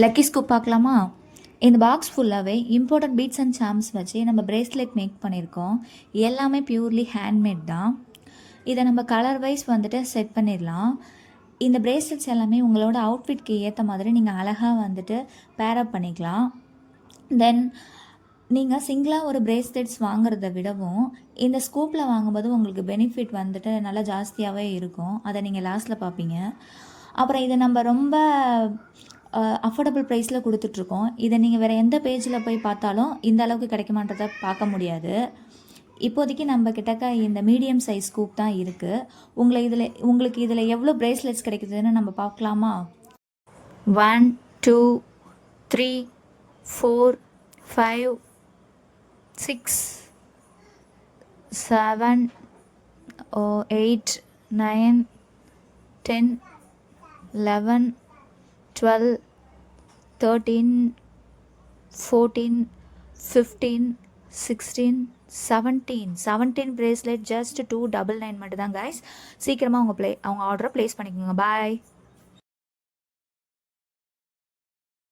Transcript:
Lucky scoop பார்க்கலாமா? இந்த box ஃபுல்லாகவே இம்போர்ட்டட் பீட்ஸ் அண்ட் சாம்ஸ் வச்சு நம்ம பிரேஸ்லெட் மேக் பண்ணியிருக்கோம். எல்லாமே பியூர்லி ஹேண்ட்மேட் தான். இதை நம்ம கலர் வைஸ் வந்துட்டு செட் பண்ணிடலாம். இந்த பிரேஸ்லெட்ஸ் எல்லாமே உங்களோட அவுட்ஃபிட்க்கு ஏற்ற மாதிரி நீங்கள் அழகாக வந்துட்டு பேரப் பண்ணிக்கலாம். தென் நீங்கள் சிங்கிளாக ஒரு பிரேஸ்லெட்ஸ் வாங்குறத விடவும் இந்த ஸ்கூப்பில் வாங்கும்போது உங்களுக்கு பெனிஃபிட் வந்துட்டு நல்லா ஜாஸ்தியாகவே இருக்கும். அதை நீங்கள் லாஸ்ட்டில் பார்ப்பீங்க. அப்புறம் இதை நம்ம ரொம்ப அஃபோர்டபுள் ப்ரைஸில் கொடுத்துட்ருக்கோம். இதை நீங்கள் வேறு எந்த பேஜில் போய் பார்த்தாலும் இந்த அளவுக்கு கிடைக்குமான்றதை பார்க்க முடியாது. இப்போதைக்கு நம்ம கிட்டக்க இந்த மீடியம் சைஸ் ஸ்கூப் தான் இருக்குது. உங்களுக்கு இதில் எவ்வளோ பிரேஸ்லெட்ஸ் கிடைக்குதுன்னு நம்ம பார்க்கலாமா? 1 2 3 4 5 6 7 8 9 10 11 12 13 14 15 16 17 பிரேஸ்லெட் ஜஸ்ட் 299 மட்டும் தான் கைஸ். சீக்கிரமாக அவங்க ஆர்டரை ப்ளேஸ் பண்ணிக்கோங்க. பாய்.